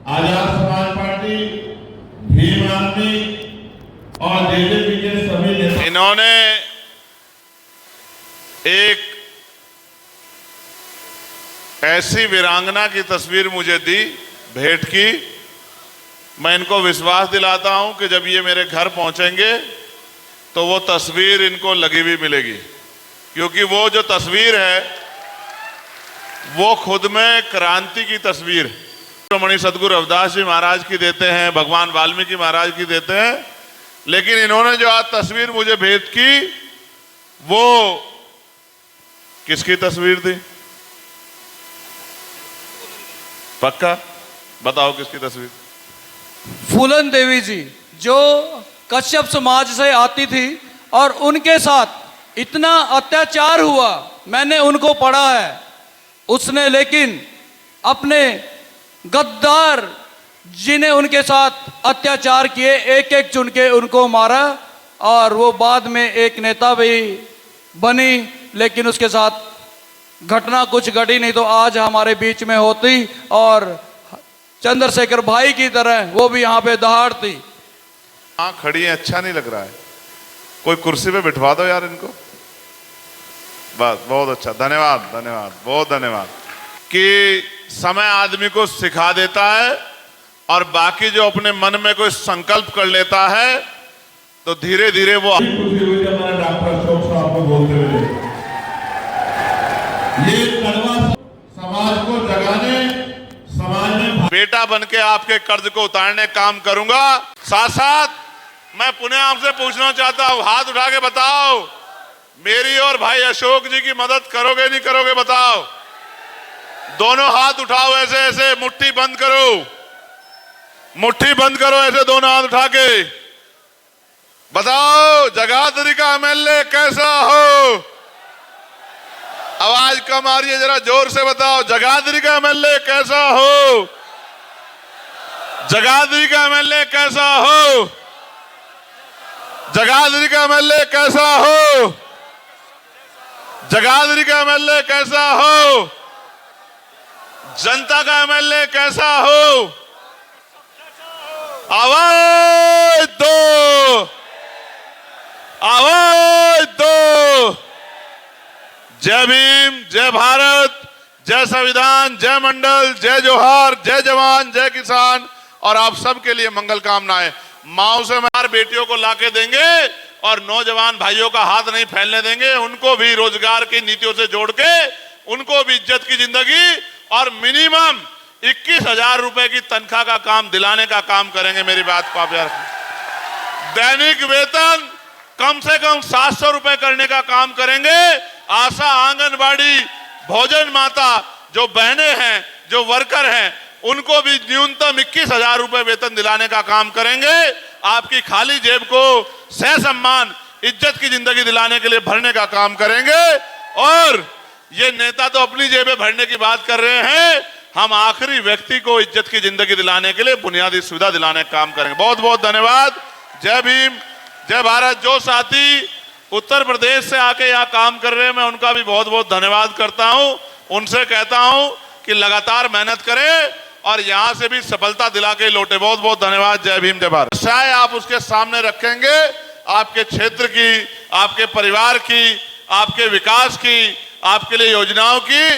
Azad Samaj party, Bhim army और JJP के सभी नेता, इन्होंने एक ऐसी वीरांगना की तस्वीर मुझे दी, भेंट की। मैं इनको विश्वास दिलाता हूं कि जब ये मेरे घर पहुंचेंगे तो वो तस्वीर इनको लगी हुई मिलेगी, क्योंकि वो जो तस्वीर है वो खुद में क्रांति की तस्वीर है। मणि सदगुरु रविदास जी महाराज की देते हैं, भगवान वाल्मीकि महाराज की देते हैं, लेकिन इन्होंने जो आज तस्वीर मुझे भेंट की वो किसकी तस्वीर थी? पक्का बताओ किसकी तस्वीर? फूलन देवी जी, जो कश्यप समाज से आती थी और उनके साथ इतना अत्याचार हुआ, मैंने उनको पढ़ा है। उसने लेकिन अपने गद्दार जिन्हें उनके साथ अत्याचार किए एक एक चुन के उनको मारा, और वो बाद में एक नेता भी बनी, लेकिन उसके साथ घटना कुछ घटी नहीं तो आज हमारे बीच में होती और चंद्रशेखर भाई की तरह वो भी यहाँ पे दहाड़ती। हाँ खड़ी है, अच्छा नहीं लग रहा है, कोई कुर्सी पे बिठवा दो यार इनको। बस बहुत अच्छा, धन्यवाद धन्यवाद, बहुत धन्यवाद। कि समय आदमी को सिखा देता है और बाकी जो अपने मन में कोई संकल्प कर लेता है तो धीरे धीरे वो हमारे डॉक्टर अशोक साहब को बोलते हुए ये कड़वा समाज को जगाने, समाज में बेटा बनके आपके कर्ज को उतारने काम करूंगा। साथ साथ मैं पुनः आपसे पूछना चाहता हूं, हाथ उठा के बताओ, मेरी और भाई अशोक जी की मदद करोगे नहीं करोगे? बताओ, दोनों हाथ उठाओ, ऐसे ऐसे मुट्ठी बंद करो, मुट्ठी बंद करो, ऐसे दोनों हाथ उठा के बताओ, जगाधरी का एमएलए कैसा हो? आवाज कम आ रही है, जरा जोर से बताओ, जगाधरी का एमएलए कैसा हो? जगाधरी का एमएलए कैसा हो? जगाधरी का एमएलए कैसा हो? जगाधरी का एमएलए कैसा हो? जनता का एमएलए कैसा हो? आवाज दो, आवाज दो। जय भीम, जय भारत, जय संविधान, जय मंडल, जय जोहार, जय जवान, जय किसान, और आप सबके लिए मंगल कामनाएं। माओ से हमारे बेटियों को लाके देंगे और नौजवान भाइयों का हाथ नहीं फैलने देंगे, उनको भी रोजगार की नीतियों से जोड़ के उनको भी इज्जत की जिंदगी और मिनिमम 21,000 रुपए की तनख्वाह का काम दिलाने का काम करेंगे। मेरी बात को आप यार, दैनिक वेतन कम से कम 700 रुपए करने का काम करेंगे। आशा, आंगनबाड़ी, भोजन माता जो बहनें हैं, जो वर्कर हैं, उनको भी न्यूनतम 21,000 रुपए वेतन दिलाने का काम करेंगे। आपकी खाली जेब को सह सम्मान, इज्जत की जिंदगी दिलाने के लिए भरने का काम करेंगे। और ये नेता तो अपनी जेबें भरने की बात कर रहे हैं, हम आखिरी व्यक्ति को इज्जत की जिंदगी दिलाने के लिए बुनियादी सुविधा दिलाने का काम करेंगे। बहुत बहुत धन्यवाद। जय भीम, जय भारत। जो साथी उत्तर प्रदेश से आके यहाँ काम कर रहे हैं, मैं उनका भी बहुत बहुत धन्यवाद करता हूँ। उनसे कहता हूँ कि लगातार मेहनत करें और यहाँ से भी सफलता दिला के लौटे। बहुत बहुत धन्यवाद। जय भीम, जय भारत। शायद आप उसके सामने रखेंगे आपके क्षेत्र की, आपके परिवार की, आपके विकास की, आपके लिए योजनाओं की,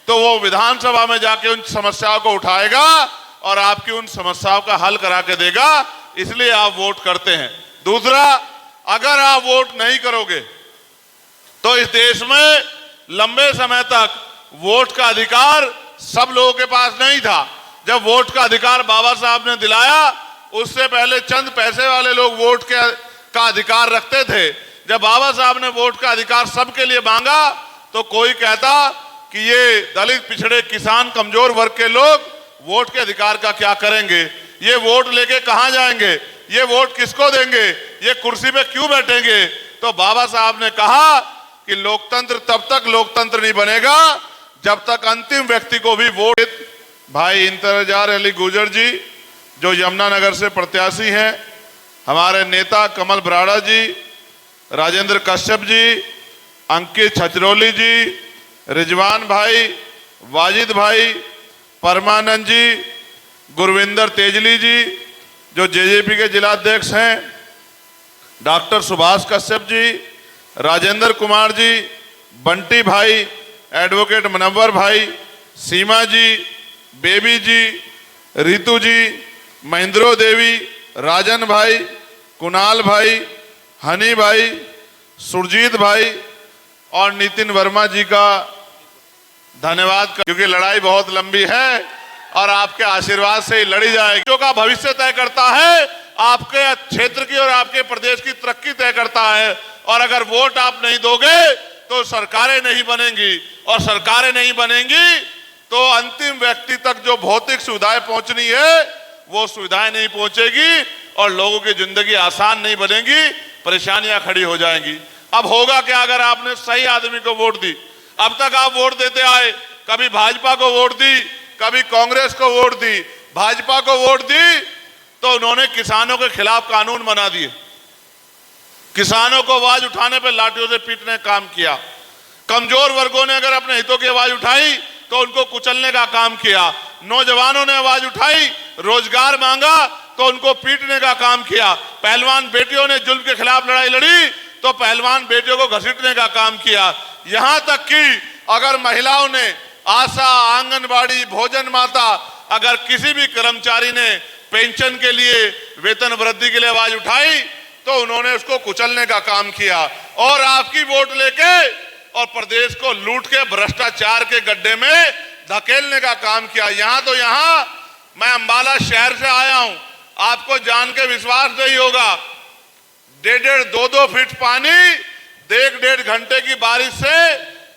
तो वो विधानसभा में जाके उन समस्याओं को उठाएगा और आपकी उन समस्याओं का हल करा के देगा। इसलिए आप वोट करते हैं। दूसरा, अगर आप वोट नहीं करोगे तो इस देश में लंबे समय तक वोट का अधिकार सब लोगों के पास नहीं था। जब वोट का अधिकार बाबा साहब ने दिलाया, उससे पहले चंद पैसे वाले लोग वोट का अधिकार रखते थे। जब बाबा साहब ने वोट का अधिकार सबके लिए मांगा तो कोई कहता कि ये दलित, पिछड़े, किसान, कमजोर वर्ग के लोग वोट के अधिकार का क्या करेंगे, ये वोट लेके कहां जाएंगे, ये वोट किसको देंगे, ये कुर्सी पे क्यों बैठेंगे। तो बाबा साहब ने कहा कि लोकतंत्र तब तक लोकतंत्र नहीं बनेगा जब तक अंतिम व्यक्ति को भी वोट। भाई इंतजार अली गुजर जी जो यमुनानगर से प्रत्याशी हैं, हमारे नेता कमल ब्राड़ा जी, राजेंद्र कश्यप जी, अंकित छचरौली जी, रिजवान भाई, वाजिद भाई, परमानंद जी, गुरविंदर तेजली जी जो जेजेपी के जिलाध्यक्ष हैं, डॉक्टर सुभाष कश्यप जी, राजेंद्र कुमार जी, बंटी भाई, एडवोकेट मुनव्वर भाई, सीमा जी, बेबी जी, रितु जी, महेंद्रो देवी, राजन भाई, कुणाल भाई, हनी भाई, सुरजीत भाई और नितिन वर्मा जी का धन्यवाद, क्योंकि लड़ाई बहुत लंबी है और आपके आशीर्वाद से ही लड़ी जाएगी। जो का भविष्य तय करता है, आपके क्षेत्र की और आपके प्रदेश की तरक्की तय करता है। और अगर वोट आप नहीं दोगे तो सरकारें नहीं बनेंगी, और सरकारें नहीं बनेंगी तो अंतिम व्यक्ति तक जो भौतिक सुविधाएं पहुंचनी है वो सुविधाएं नहीं पहुंचेगी और लोगों की जिंदगी आसान नहीं बनेगी, परेशानियां खड़ी हो जाएंगी। अब होगा क्या अगर आपने सही आदमी को वोट दी? अब तक आप वोट देते आए, कभी भाजपा को वोट दी, कभी कांग्रेस को वोट दी। भाजपा को वोट दी तो उन्होंने किसानों के खिलाफ कानून बना दिए, किसानों को आवाज उठाने पर लाठियों से पीटने का काम किया। कमजोर वर्गों ने अगर अपने हितों की आवाज उठाई तो उनको कुचलने का काम किया। नौजवानों ने आवाज उठाई, रोजगार मांगा तो उनको पीटने का काम किया। पहलवान बेटियों ने जुल्म के खिलाफ लड़ाई लड़ी तो पहलवान बेटियों को घसीटने का काम किया। यहां तक कि अगर महिलाओं ने आशा, आंगनबाड़ी, भोजन माता, अगर किसी भी कर्मचारी ने पेंशन के लिए, वेतन वृद्धि के लिए आवाज उठाई तो उन्होंने उसको कुचलने का काम किया और आपकी वोट लेके और प्रदेश को लूट के भ्रष्टाचार के गड्ढे में धकेलने का काम किया। यहां तो यहां मैं अंबाला शहर से आया हूं, आपको जान के विश्वास नहीं होगा, 1.5-2 फीट पानी 1.5 घंटे की बारिश से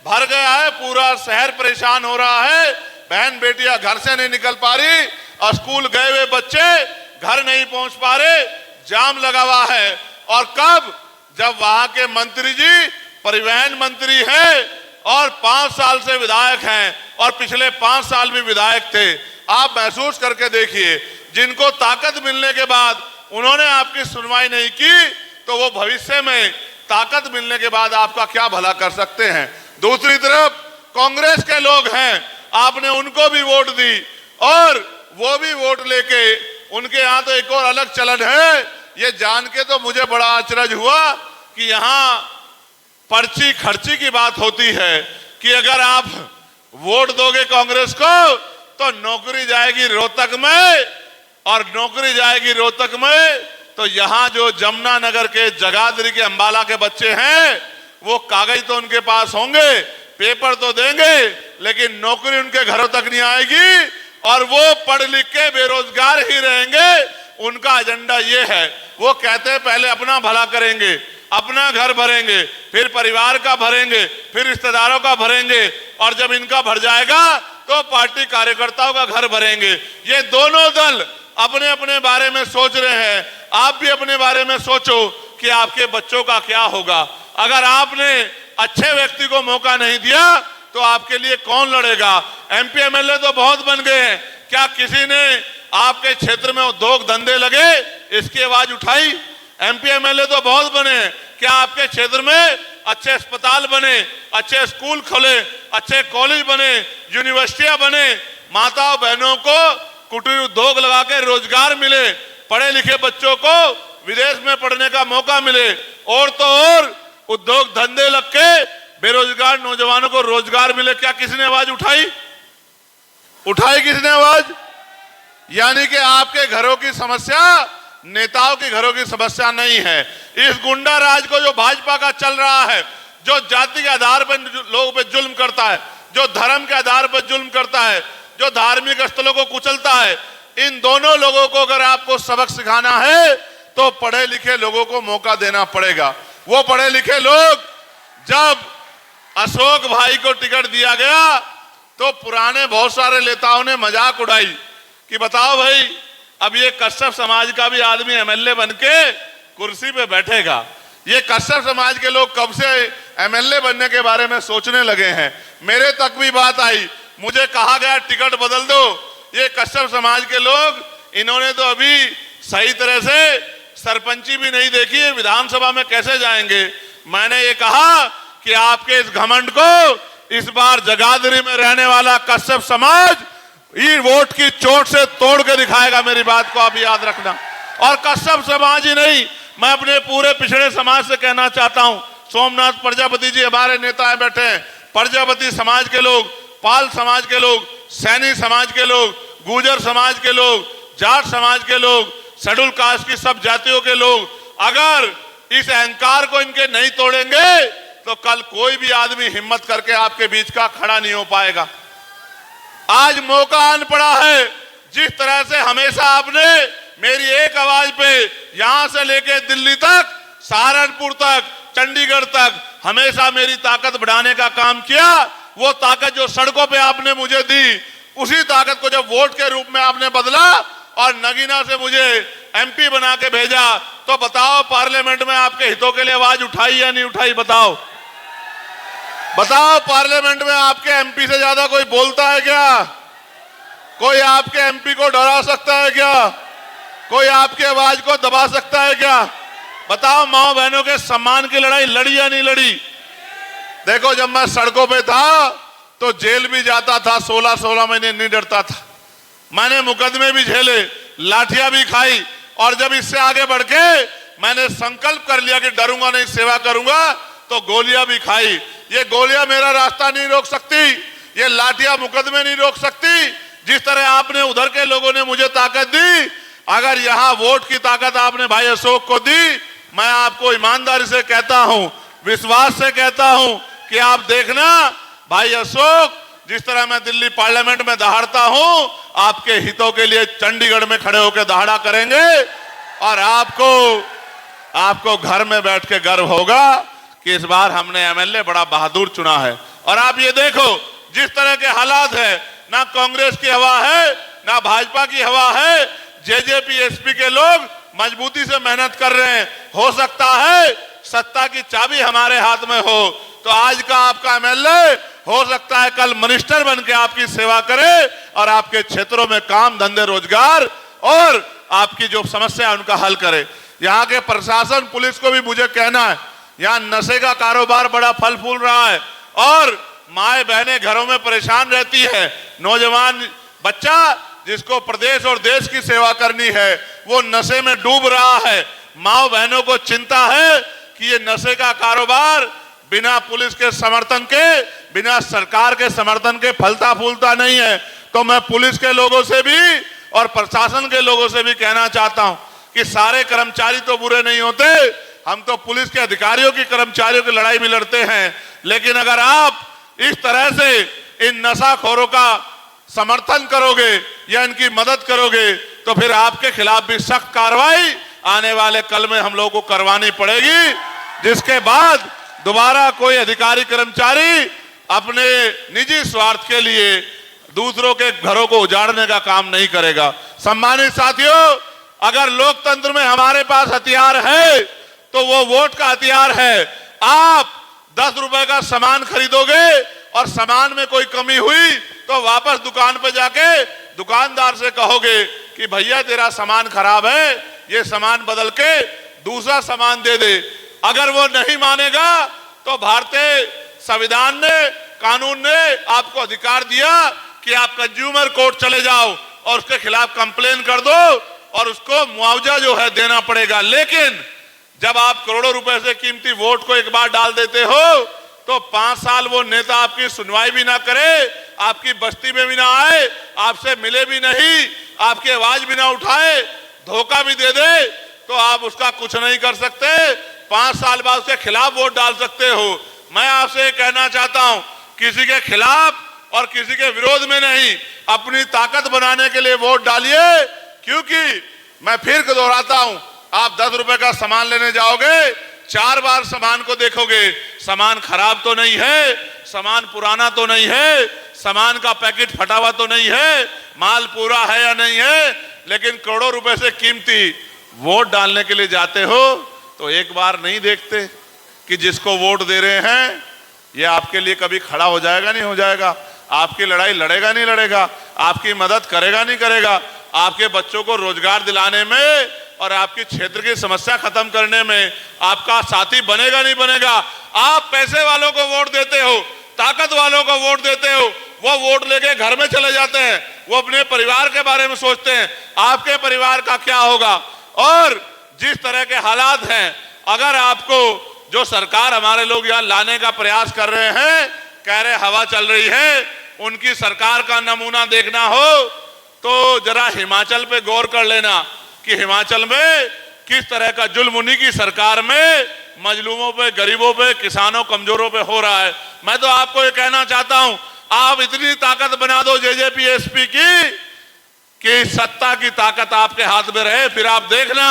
भर गया है। पूरा शहर परेशान हो रहा है, बहन बेटियां घर से नहीं निकल पा रही और स्कूल गए हुए बच्चे घर नहीं पहुंच पा रहे, जाम लगा हुआ है। और कब? जब वहां के मंत्री जी परिवहन मंत्री हैं और 5 साल से विधायक हैं और पिछले 5 साल भी विधायक थे। आप महसूस करके देखिए, जिनको ताकत मिलने के बाद उन्होंने आपकी सुनवाई नहीं की तो वो भविष्य में ताकत मिलने के बाद आपका क्या भला कर सकते हैं। दूसरी तरफ कांग्रेस के लोग हैं, आपने उनको भी वोट दी और वो भी वोट लेके, उनके यहाँ तो एक और अलग चलन है। ये जान के तो मुझे बड़ा आश्चर्य हुआ कि यहाँ पर्ची खर्ची की बात होती है कि अगर आप वोट दोगे कांग्रेस को तो नौकरी जाएगी रोहतक में, और नौकरी जाएगी रोहतक में तो यहाँ जो जमुनानगर के, जगाधरी के, अंबाला के बच्चे हैं वो कागज तो उनके पास होंगे, पेपर तो देंगे, लेकिन नौकरी उनके घरों तक नहीं आएगी और वो पढ़ लिख के बेरोजगार ही रहेंगे। उनका एजेंडा ये है, वो कहते हैं पहले अपना भला करेंगे, अपना घर भरेंगे, फिर परिवार का भरेंगे, फिर रिश्तेदारों का भरेंगे, और जब इनका भर जाएगा तो पार्टी कार्यकर्ताओं का घर भरेंगे। ये दोनों दल अपने अपने बारे में सोच रहे हैं। आप भी अपने बारे में सोचो कि आपके बच्चों का क्या होगा। अगर आपने अच्छे व्यक्ति को मौका नहीं दिया तो आपके लिए कौन लड़ेगा? एमपी एमएलए तो बहुत बन गए हैं, क्या किसी ने आपके क्षेत्र में उद्योग धंधे लगे इसकी आवाज उठाई? एमपी एमएलए तो बहुत बने, क्या आपके क्षेत्र में अच्छे अस्पताल बने, अच्छे स्कूल खोले, अच्छे कॉलेज बने, यूनिवर्सिटियां बने, माताओं बहनों को कुटीर उद्योग लगा के रोजगार मिले, पढ़े लिखे बच्चों को विदेश में पढ़ने का मौका मिले, और तो और उद्योग धंधे लग के बेरोजगार नौजवानों को रोजगार मिले? क्या किसी ने आवाज उठाई? उठाई किसने आवाज? यानी कि आपके घरों की समस्या नेताओं के घरों की समस्या नहीं है। इस गुंडा राज को जो भाजपा का चल रहा है, जो जाति के आधार पर लोगों पे जुल्म करता है, जो धर्म के आधार पर जुल्म करता है, जो धार्मिक स्थलों को कुचलता है, इन दोनों लोगों को अगर आपको सबक सिखाना है तो पढ़े लिखे लोगों को मौका देना पड़ेगा। वो पढ़े लिखे लोग, जब अशोक भाई को टिकट दिया गया तो पुराने बहुत सारे नेताओं ने मजाक उड़ाई कि बताओ भाई, अब ये कश्यप समाज का भी आदमी एमएलए बनके कुर्सी पे बैठेगा। ये कश्यप समाज के लोग कब से एमएलए बनने के बारे में सोचने लगे हैं। मेरे तक भी बात आई, मुझे कहा गया टिकट बदल दो। ये कश्यप समाज के लोग, इन्होंने तो अभी सही तरह से सरपंची भी नहीं देखी है, विधानसभा में कैसे जाएंगे। मैंने ये कहा कि आपके इस घमंड को इस बार जगाधरी में रहने वाला कश्यप समाज ये वोट की चोट से तोड़ के दिखाएगा। मेरी बात को आप याद रखना। और कश्यप समाज ही नहीं, मैं अपने पूरे पिछड़े समाज से कहना चाहता हूं। सोमनाथ प्रजापति जी हमारे नेता हैं, बैठे हैं। प्रजापति समाज के लोग, पाल समाज के लोग, सैनी समाज के लोग, गुर्जर समाज के लोग, जाट समाज के लोग, शेड्यूल कास्ट की सब जातियों के लोग अगर इस अहंकार को इनके नहीं तोड़ेंगे तो कल कोई भी आदमी हिम्मत करके आपके बीच का खड़ा नहीं हो पाएगा। आज मौका आन पड़ा है। जिस तरह से हमेशा आपने मेरी एक आवाज पे यहां से लेके दिल्ली तक, सहारनपुर तक, चंडीगढ़ तक हमेशा मेरी ताकत बढ़ाने का काम किया, वो ताकत जो सड़कों पे आपने मुझे दी, उसी ताकत को जब वोट के रूप में आपने बदला और नगीना से मुझे एमपी बना के भेजा, तो बताओ पार्लियामेंट में आपके हितों के लिए आवाज उठाई या नहीं उठाई? बताओ बताओ, पार्लियामेंट में आपके एमपी से ज्यादा कोई बोलता है क्या? कोई आपके एमपी को डरा सकता है क्या? कोई आपकी आवाज को दबा सकता है क्या? बताओ, माओ बहनों के सम्मान की लड़ाई लड़ी या नहीं लड़ी? देखो, जब मैं सड़कों पे था तो जेल भी जाता था, 16 महीने नहीं डरता था। मैंने मुकदमे भी झेले, लाठियां भी खाई, और जब इससे आगे बढ़ के मैंने संकल्प कर लिया कि डरूंगा नहीं, सेवा करूंगा, तो गोलियां भी खाई। ये गोलियां मेरा रास्ता नहीं रोक सकती, ये लाठियां मुकदमे नहीं रोक सकती। जिस तरह आपने उधर के लोगों ने मुझे ताकत दी, अगर यहां वोट की ताकत आपने भाई अशोक को दी, मैं आपको ईमानदारी से कहता हूं, विश्वास से कहता हूं कि आप देखना भाई अशोक, जिस तरह मैं दिल्ली पार्लियामेंट में दहाड़ता हूं, आपके हितों के लिए चंडीगढ़ में खड़े होकर दहाड़ा करेंगे। और आपको घर में बैठ के गर्व होगा कि इस बार हमने एमएलए बड़ा बहादुर चुना है। और आप ये देखो, जिस तरह के हालात है, ना कांग्रेस की हवा है ना भाजपा की हवा है, जेजेपी एसपी के लोग मजबूती से मेहनत कर रहे हैं। हो सकता है सत्ता की चाबी हमारे हाथ में हो, तो आज का आपका एमएलए हो सकता है कल मिनिस्टर बन के आपकी सेवा करे और आपके क्षेत्रों में काम धंधे रोजगार और आपकी जो समस्या है उनका हल करे। यहाँ के प्रशासन पुलिस को भी मुझे कहना है, यहाँ नशे का कारोबार बड़ा फल फूल रहा है और माए बहनें घरों में परेशान रहती है। नौजवान बच्चा जिसको प्रदेश और देश की सेवा करनी है, वो नशे में डूब रहा है। माओ बहनों को चिंता है कि ये नशे का कारोबार बिना पुलिस के समर्थन के, बिना सरकार के समर्थन के फलता फूलता नहीं है। तो मैं पुलिस के लोगों से भी और प्रशासन के लोगों से भी कहना चाहता हूं कि सारे कर्मचारी तो बुरे नहीं होते, हम तो पुलिस के अधिकारियों की, कर्मचारियों की लड़ाई भी लड़ते हैं। लेकिन अगर आप इस तरह से इन नशाखोरों का समर्थन करोगे या इनकी मदद करोगे, तो फिर आपके खिलाफ भी सख्त कार्रवाई आने वाले कल में हम लोगों को करवानी पड़ेगी, जिसके बाद दोबारा कोई अधिकारी कर्मचारी अपने निजी स्वार्थ के लिए दूसरों के घरों को उजाड़ने का काम नहीं करेगा। सम्मानित साथियों, अगर लोकतंत्र में हमारे पास हथियार है तो वो वोट का हथियार है। आप 10 रुपए का सामान खरीदोगे और सामान में कोई कमी हुई तो वापस दुकान पे जाके दुकानदार से कहोगे कि भैया तेरा सामान खराब है, ये सामान बदल के दूसरा सामान दे दे। अगर वो नहीं मानेगा तो भारतीय संविधान ने, कानून ने आपको अधिकार दिया कि आप कंज्यूमर कोर्ट चले जाओ और उसके खिलाफ कंप्लेन कर दो और उसको मुआवजा जो है देना पड़ेगा। लेकिन जब आप करोड़ों रुपए से कीमती वोट को एक बार डाल देते हो तो 5 साल वो नेता आपकी सुनवाई भी ना करे, आपकी बस्ती में भी ना आए, आपसे मिले भी नहीं, आपकी आवाज भी ना उठाए, धोखा भी दे दे, तो आप उसका कुछ नहीं कर सकते। 5 साल बाद उसके खिलाफ वोट डाल सकते हो। मैं आपसे कहना चाहता हूं, किसी के खिलाफ और किसी के विरोध में नहीं, अपनी ताकत बनाने के लिए वोट डालिए। क्योंकि मैं फिर दोहराता हूं, आप 10 रुपए का सामान लेने जाओगे, 4 बार सामान को देखोगे, सामान खराब तो नहीं है, सामान पुराना तो नहीं है, सामान का पैकेट फटा हुआ तो नहीं है, माल पूरा है या नहीं है। लेकिन करोड़ों रुपए से कीमती वोट डालने के लिए जाते हो तो एक बार नहीं देखते कि जिसको वोट दे रहे हैं ये आपके लिए कभी खड़ा हो जाएगा नहीं हो जाएगा, आपकी लड़ाई लड़ेगा नहीं लड़ेगा, आपकी मदद करेगा नहीं करेगा, आपके बच्चों को रोजगार दिलाने में और आपकी क्षेत्र की समस्या खत्म करने में आपका साथी बनेगा नहीं बनेगा। आप पैसे वालों को वोट देते हो, ताकत वालों को वोट देते हो, वो वोट लेके घर में चले जाते हैं। वो अपने परिवार के बारे में सोचते हैं, आपके परिवार का क्या होगा। और जिस तरह के हालात हैं, अगर आपको जो सरकार हमारे लोग यहाँ लाने का प्रयास कर रहे हैं, कह रहे हवा चल रही है, उनकी सरकार का नमूना देखना हो तो जरा हिमाचल पे गौर कर लेना कि हिमाचल में किस तरह का जुल्म उन्हीं की सरकार में मजलूमों पे, गरीबों पे, किसानों, कमजोरों पे हो रहा है। मैं तो आपको ये कहना चाहता हूं, आप इतनी ताकत बना दो जेजेपी एसपी की कि सत्ता की ताकत आपके हाथ में रहे, फिर आप देखना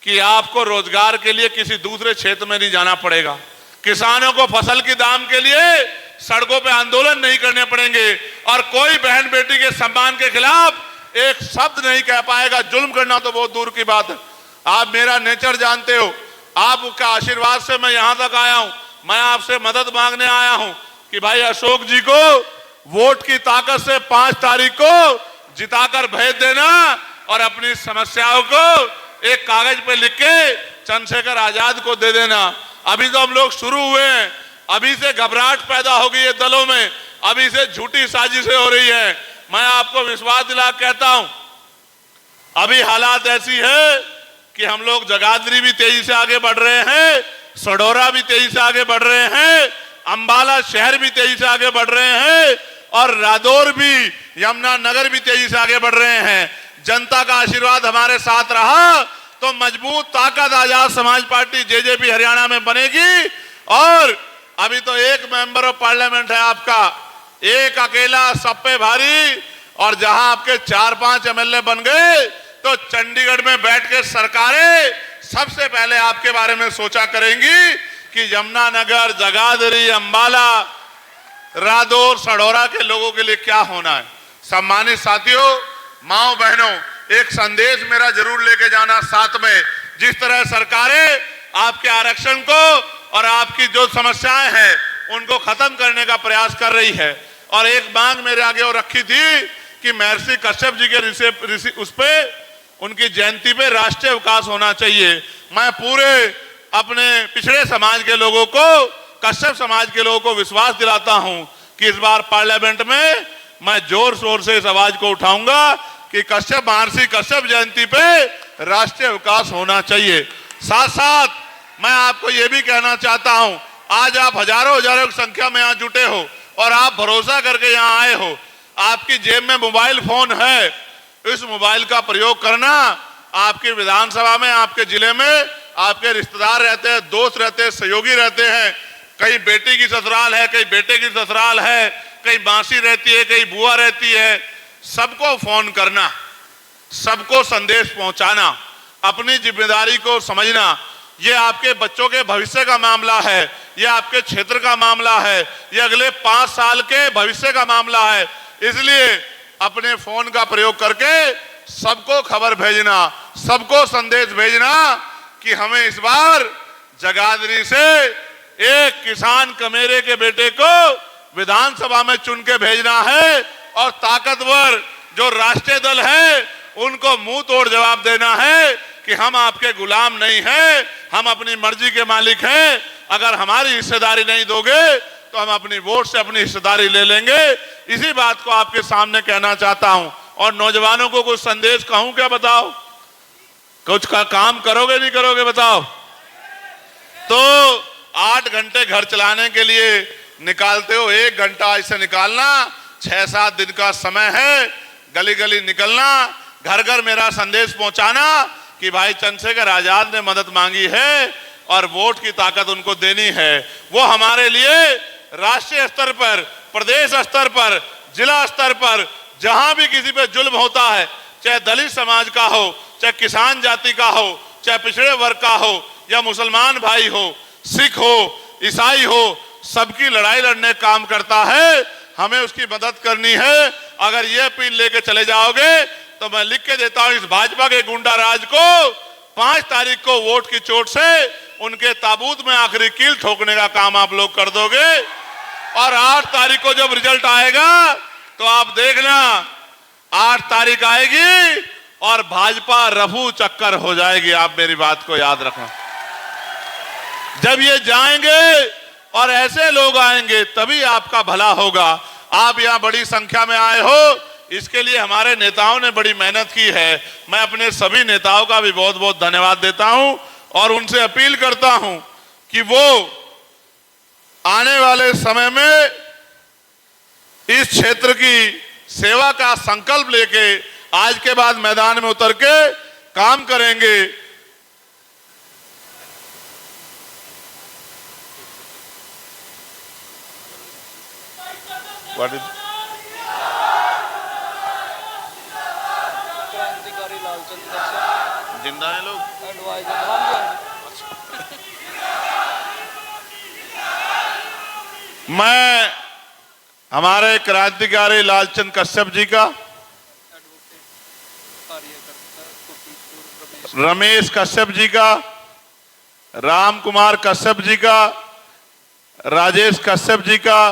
कि आपको रोजगार के लिए किसी दूसरे क्षेत्र में नहीं जाना पड़ेगा। किसानों को फसल की दाम के लिए सड़कों पे आंदोलन नहीं करने पड़ेंगे और कोई बहन बेटी के सम्मान के खिलाफ एक शब्द नहीं कह पाएगा। जुल्म करना तो बहुत दूर की बात है। आप मेरा नेचर जानते हो, आपका आशीर्वाद से मैं यहां तक आया हूं। मैं आपसे मदद मांगने आया हूं कि भाई अशोक जी को वोट की ताकत से 5 तारीख को जिताकर भेज देना और अपनी समस्याओं को एक कागज पे लिख के चंद्रशेखर आजाद को दे देना। अभी तो हम लोग शुरू हुए हैं, अभी से घबराहट पैदा हो गई है दलों में, अभी से झूठी साजिशें हो रही है। मैं आपको विश्वास दिला कहता हूं, अभी हालात ऐसी है कि हम लोग जगाधरी भी तेजी से आगे बढ़ रहे हैं, सडोरा भी तेजी से आगे बढ़ रहे हैं, अंबाला शहर भी तेजी से आगे बढ़ रहे हैं और रादौर भी, यमुनानगर भी तेजी से आगे बढ़ रहे हैं। जनता का आशीर्वाद हमारे साथ रहा तो मजबूत ताकत आजाद समाज पार्टी जेजेपी हरियाणा में बनेगी। और अभी तो एक मेंबर ऑफ पार्लियामेंट है आपका, एक अकेला सब पे भारी, और जहां आपके 4-5 एमएलए बन गए तो चंडीगढ़ में बैठ के सरकारें सबसे पहले आपके बारे में सोचा करेंगी कि यमुनानगर, जगाधरी, अंबाला, रादौर, सडोरा के लोगों के लिए क्या होना है। सम्मानित साथियों, माओ बहनों, एक संदेश मेरा जरूर लेके जाना साथ में। जिस तरह सरकारें आपके आरक्षण को और आपकी जो समस्याएं हैं उनको खत्म करने का प्रयास कर रही है, और एक मांग मेरे आगे और रखी थी कि महर्षि कश्यप जी के उस पे उनकी जयंती पे राष्ट्रीय अवकाश होना चाहिए। मैं पूरे अपने पिछड़े समाज के लोगों को, कश्यप समाज के लोगों को विश्वास दिलाता हूं कि इस बार पार्लियामेंट में मैं जोर शोर से इस आवाज को उठाऊंगा कि कश्यप, महर्षि कश्यप जयंती पे राष्ट्रीय अवकाश होना चाहिए। साथ साथ मैं आपको यह भी कहना चाहता हूं, आज आप हजारों की संख्या में यहाँ जुटे हो और आप भरोसा करके यहाँ आए हो। आपकी जेब में मोबाइल फोन है, इस मोबाइल का प्रयोग करना। आपकी विधानसभा में, आपके जिले में आपके रिश्तेदार रहते हैं, दोस्त रहते हैं, सहयोगी रहते हैं। कहीं बेटी की ससुराल है, कहीं बेटे की ससुराल है, कहीं मासी रहती है, कहीं बुआ रहती है। सबको फोन करना, सबको संदेश पहुंचाना, अपनी जिम्मेदारी को समझना। ये आपके बच्चों के भविष्य का मामला है, ये आपके क्षेत्र का मामला है, ये अगले 5 साल के भविष्य का मामला है। इसलिए अपने फोन का प्रयोग करके सबको खबर भेजना, सबको संदेश भेजना कि हमें इस बार जगाधरी से एक किसान कमेरे के बेटे को विधानसभा में चुन के भेजना है और ताकतवर जो राष्ट्रीय दल है उनको मुंह तोड़ जवाब देना है कि हम आपके गुलाम नहीं हैं, हम अपनी मर्जी के मालिक हैं। अगर हमारी हिस्सेदारी नहीं दोगे तो हम अपनी वोट से अपनी हिस्सेदारी ले लेंगे। इसी बात को आपके सामने कहना चाहता हूं। और नौजवानों को कुछ संदेश कहूं क्या, बताओ? कुछ का काम करोगे नहीं करोगे बताओ? तो 8 घंटे घर चलाने के लिए निकालते हो, 1 घंटा ऐसे निकालना, 6-7 दिन का समय है। गली गली निकलना, घर घर मेरा संदेश पहुंचाना कि भाई चंद्रशेखर आजाद ने मदद मांगी है और वोट की ताकत उनको देनी है। वो हमारे लिए राष्ट्रीय स्तर पर, प्रदेश स्तर पर, जिला स्तर पर जहां भी किसी पे जुल्म होता है, चाहे दलित समाज का हो, चाहे किसान जाति का हो, चाहे पिछड़े वर्ग का हो, या मुसलमान भाई हो, सिख हो, ईसाई हो, सबकी लड़ाई लड़ने काम करता है। हमें उसकी मदद करनी है। अगर ये अपील लेके चले जाओगे तो मैं लिख के देता हूं, इस भाजपा के गुंडा राज को 5 तारीख को वोट की चोट से उनके ताबूत में आखिरी कील ठोकने का काम आप लोग कर दोगे। और 8 तारीख को जब रिजल्ट आएगा तो आप देखना, 8 तारीख आएगी और भाजपा रफू चक्कर हो जाएगी। आप मेरी बात को याद रखना। जब ये जाएंगे और ऐसे लोग आएंगे तभी आपका भला होगा। आप यहां बड़ी संख्या में आए हो, इसके लिए हमारे नेताओं ने बड़ी मेहनत की है। मैं अपने सभी नेताओं का भी बहुत बहुत धन्यवाद देता हूं और उनसे अपील करता हूं कि वो आने वाले समय में इस क्षेत्र की सेवा का संकल्प लेके आज के बाद मैदान में उतर के काम करेंगे। क्रांतिकारी लालचंद कश्यप जिंदा है लोग। एडवाइजर हाँ जी। मैं हमारे क्रांतिकारी लालचंद कश्यप जी का, रमेश कश्यप जी का, राम कुमार कश्यप जी का, राजेश कश्यप जी का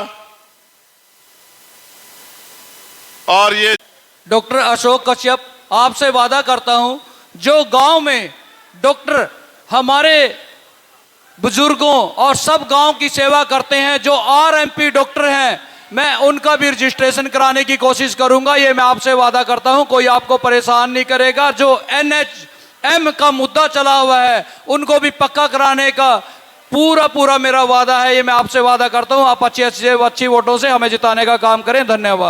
और ये डॉक्टर अशोक कश्यप, आपसे वादा करता हूं जो गांव में डॉक्टर हमारे बुजुर्गों और सब गांव की सेवा करते हैं, जो आरएमपी डॉक्टर हैं, मैं उनका भी रजिस्ट्रेशन कराने की कोशिश करूंगा। ये मैं आपसे वादा करता हूं, कोई आपको परेशान नहीं करेगा। जो NHM का मुद्दा चला हुआ है उनको भी पक्का कराने का पूरा मेरा वादा है। ये मैं आपसे वादा करता हूं। आप अच्छी वोटों से हमें जिताने का काम करें। धन्यवाद।